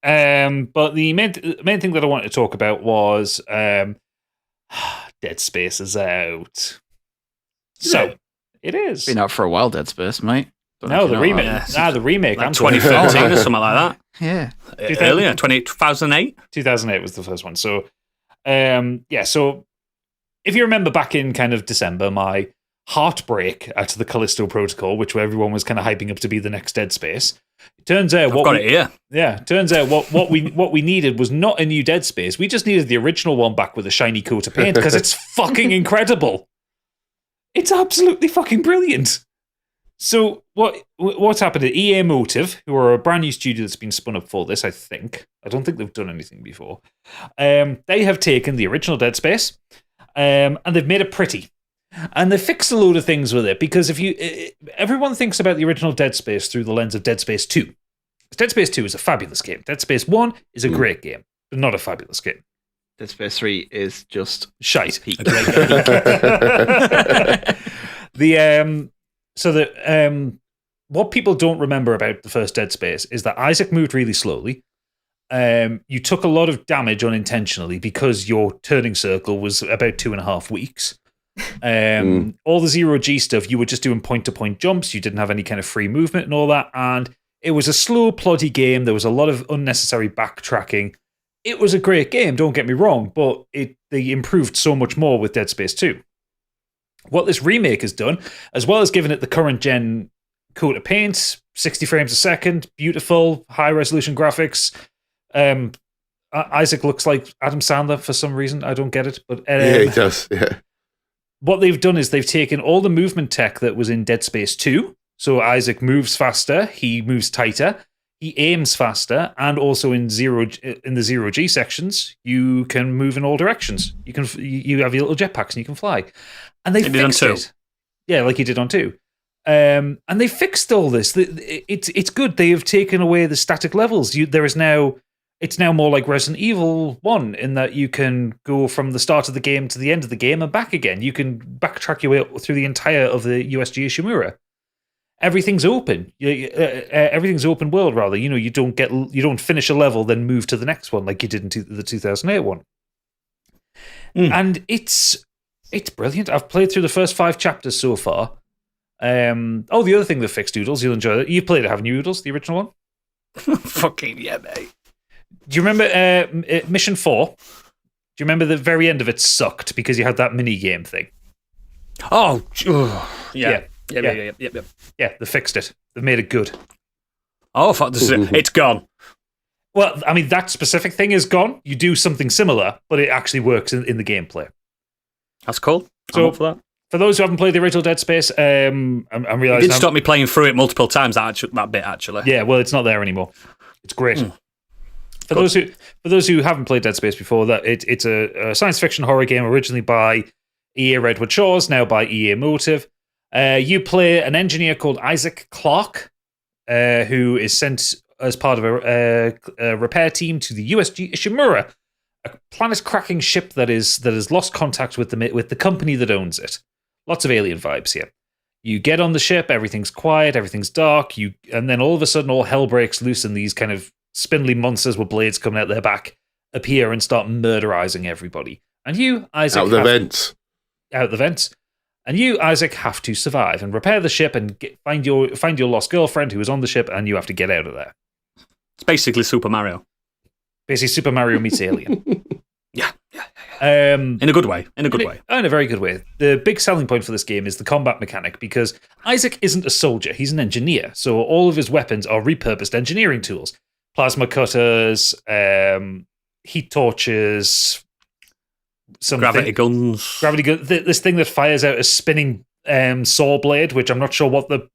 But the main thing that I wanted to talk about was Dead Space is out. So it is. Been out for a while, Dead Space, mate. No, the remake. The remake. Like 2013 or something like that. Yeah. Earlier, 2008? 2008 was the first one. So, so if you remember back in kind of December, my heartbreak at the Callisto Protocol, which everyone was kind of hyping up to be the next Dead Space. It turns out turns out what we needed was not a new Dead Space. We just needed the original one back with a shiny coat of paint because it's fucking incredible. It's absolutely fucking brilliant. So what's happened at EA Motive, who are a brand new studio that's been spun up for this, I think. I don't think they've done anything before. They have taken the original Dead Space and they've made it pretty. And they fixed a load of things with it because everyone thinks about the original Dead Space through the lens of Dead Space 2. Dead Space 2 is a fabulous game. Dead Space 1 is a great game, but not a fabulous game. Dead Space 3 is just shite. Peak. What people don't remember about the first Dead Space is that Isaac moved really slowly. You took a lot of damage unintentionally because your turning circle was about 2.5 weeks. All the zero-G stuff, you were just doing point-to-point jumps. You didn't have any kind of free movement and all that. And it was a slow, ploddy game. There was a lot of unnecessary backtracking. It was a great game, don't get me wrong, but they improved so much more with Dead Space 2. What this remake has done, as well as giving it the current-gen coat of paint, 60 frames a second, beautiful, high-resolution graphics. Isaac looks like Adam Sandler for some reason. I don't get it. But yeah, he does, yeah. What they've done is they've taken all the movement tech that was in Dead Space 2. So Isaac moves faster, he moves tighter, he aims faster, and also in the zero-G sections, you can move in all directions. You have your little jetpacks and you can fly. And they fixed it. Yeah, like you did on 2. And they fixed all this. It's good. They have taken away the static levels. It's now more like Resident Evil 1 in that you can go from the start of the game to the end of the game and back again. You can backtrack your way through the entire of the USG Ishimura. Everything's open. Everything's open world, rather. You don't finish a level then move to the next one like you did in the 2008 one. And it's brilliant. I've played through the first 5 chapters so far. The other thing that fixed Doodles, you'll enjoy it. You played it, haven't you, Doodles, the original one? Fucking yeah, mate. Do you remember Mission 4? Do you remember the very end of it sucked because you had that mini game thing? Oh, yeah. Yeah, they fixed it. They've made it good. Oh, fuck, this is it. It's gone. Well, I mean, that specific thing is gone. You do something similar, but it actually works in the gameplay. That's cool. So, I'm up for that. For those who haven't played the original Dead Space, I'm realizing it did stop me playing through it multiple times. That bit actually. Yeah, well, it's not there anymore. It's great. For those who haven't played Dead Space before, that it's a science fiction horror game originally by EA Redwood Shores, now by EA Motive. You play an engineer called Isaac Clarke, who is sent as part of a repair team to the USG Ishimura, a planet-cracking ship that has lost contact with the company that owns it. Lots of alien vibes here. You get on the ship, everything's quiet, everything's dark, and then all of a sudden all hell breaks loose and these kind of spindly monsters with blades coming out their back appear and start murderizing everybody. And you, Isaac... Out the vents. And you, Isaac, have to survive and repair the ship and find your lost girlfriend who is on the ship, and you have to get out of there. It's basically Super Mario. Basically Super Mario meets Alien. Yeah. In a good way. In a very good way. The big selling point for this game is the combat mechanic, because Isaac isn't a soldier, he's an engineer. So all of his weapons are repurposed engineering tools. Plasma cutters, heat torches, gravity guns. This thing that fires out a spinning saw blade, which I'm not sure what the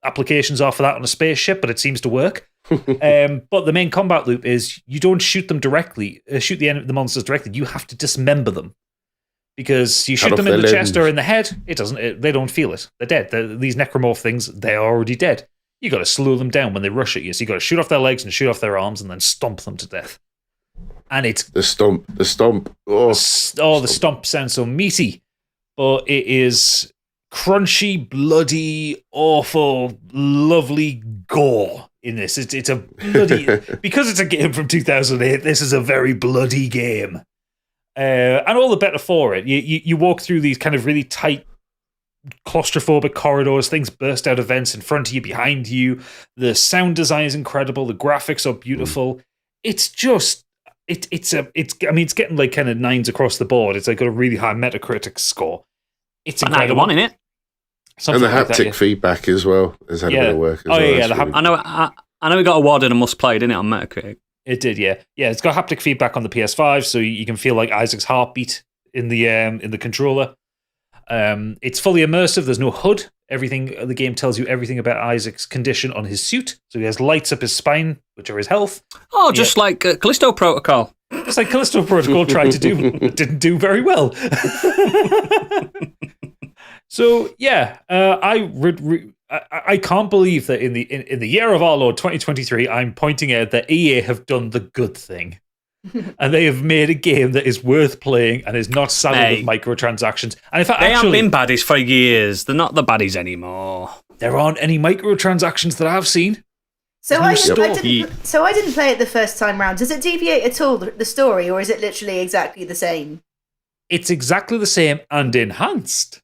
applications are for that on a spaceship, but it seems to work. But the main combat loop is you don't shoot them directly, shoot the monsters directly. You have to dismember them, because you shoot them in the chest or in the head. They don't feel it. They're dead. These necromorph things, they're already dead. You got to slow them down when they rush at you. So you got to shoot off their legs and shoot off their arms and then stomp them to death. And it's the stomp. The stomp sounds so meaty, but it is crunchy, bloody, awful, lovely gore. in this. It's a bloody because it's a game from 2008. This is a very bloody game, and all the better for it. You walk through these kind of really tight, claustrophobic corridors. Things burst out of vents in front of you, behind you. The sound design is incredible. The graphics are beautiful. It's just it's getting like kind of 9s across the board. It's like got a really high Metacritic score. It's incredible. 91 in it. Something and the haptic feedback as well has had a bit of work. I know it got awarded a must play, didn't it, on Metacritic? It did, yeah. It's got haptic feedback on the PS5, so you can feel like Isaac's heartbeat in the controller. It's fully immersive. There's no HUD. The game tells you everything about Isaac's condition on his suit. So he has lights up his spine, which are his health. Oh, just like Callisto Protocol. Just like Callisto Protocol tried to do, but didn't do very well. So yeah, I can't believe that in the year of our Lord 2023, I'm pointing out that EA have done the good thing, and they have made a game that is worth playing and is not saddled with microtransactions. And they haven't been baddies for years. They're not the baddies anymore. There aren't any microtransactions that I've seen. So I didn't play it the first time round. Does it deviate at all, the story, or is it literally exactly the same? It's exactly the same and enhanced.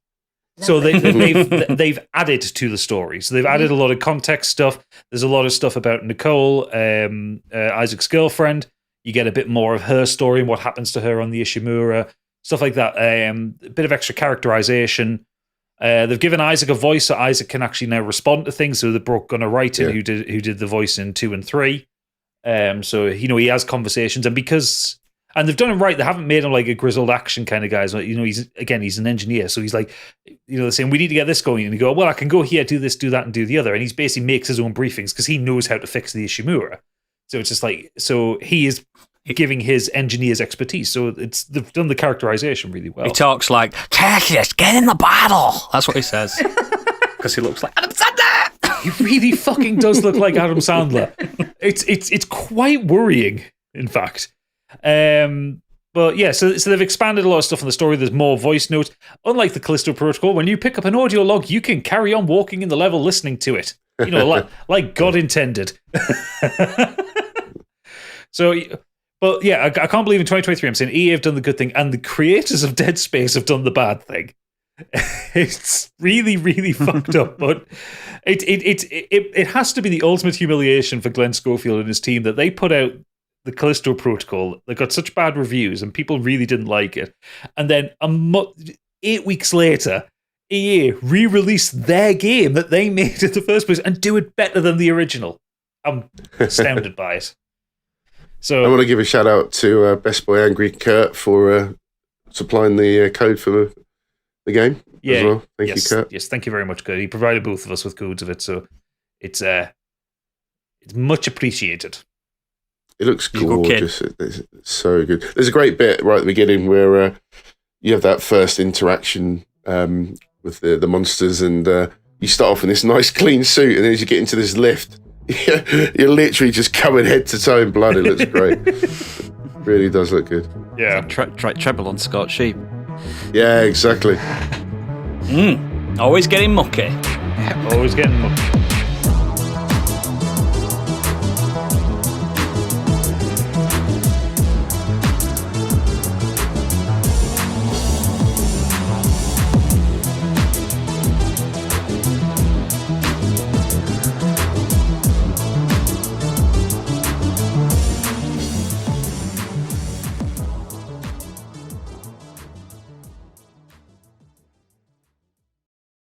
So they've added to the story. So they've added a lot of context stuff. There's a lot of stuff about Nicole, Isaac's girlfriend. You get a bit more of her story and what happens to her on the Ishimura, stuff like that. A bit of extra characterization. They've given Isaac a voice, so Isaac can actually now respond to things. So they brought Gunnar Wrighton, who did the voice in 2 and 3. So he has conversations, and they've done him right. They haven't made him like a grizzled action kind of guy. So, he's an engineer. So he's like, they're saying, we need to get this going. And you go, well, I can go here, do this, do that, and do the other. And he's basically makes his own briefings because he knows how to fix the Ishimura. So it's just like, so he is giving his engineer's expertise. So they've done the characterization really well. He talks like, Tertius, get in the battle. That's what he says. Because he looks like Adam Sandler. He really fucking does look like Adam Sandler. It's quite worrying, in fact. But yeah, so they've expanded a lot of stuff in the story. There's more voice notes. Unlike the Callisto Protocol, when you pick up an audio log, you can carry on walking in the level listening to it. Like God intended. So, but yeah, I can't believe in 2023 I'm saying EA have done the good thing and the creators of Dead Space have done the bad thing. It's really, really fucked up, but it has to be the ultimate humiliation for Glenn Schofield and his team that they put out the Callisto Protocol that got such bad reviews and people really didn't like it. And then 8 weeks later, EA re-released their game that they made in the first place and do it better than the original. I'm astounded by it. So I want to give a shout out to Best Boy Angry Kurt for supplying the code for the game as well. Thank you, Kurt. Yes, thank you very much, Kurt. He provided both of us with codes of it, so it's much appreciated. It looks gorgeous. It's so good. There's a great bit right at the beginning where you have that first interaction with the monsters, and you start off in this nice clean suit, and then as you get into this lift, you're literally just covered head to toe in blood. It looks great. It really does look good. Yeah. Treble on Scorched sheep. Yeah, exactly. Always getting mucky. Always getting mucky.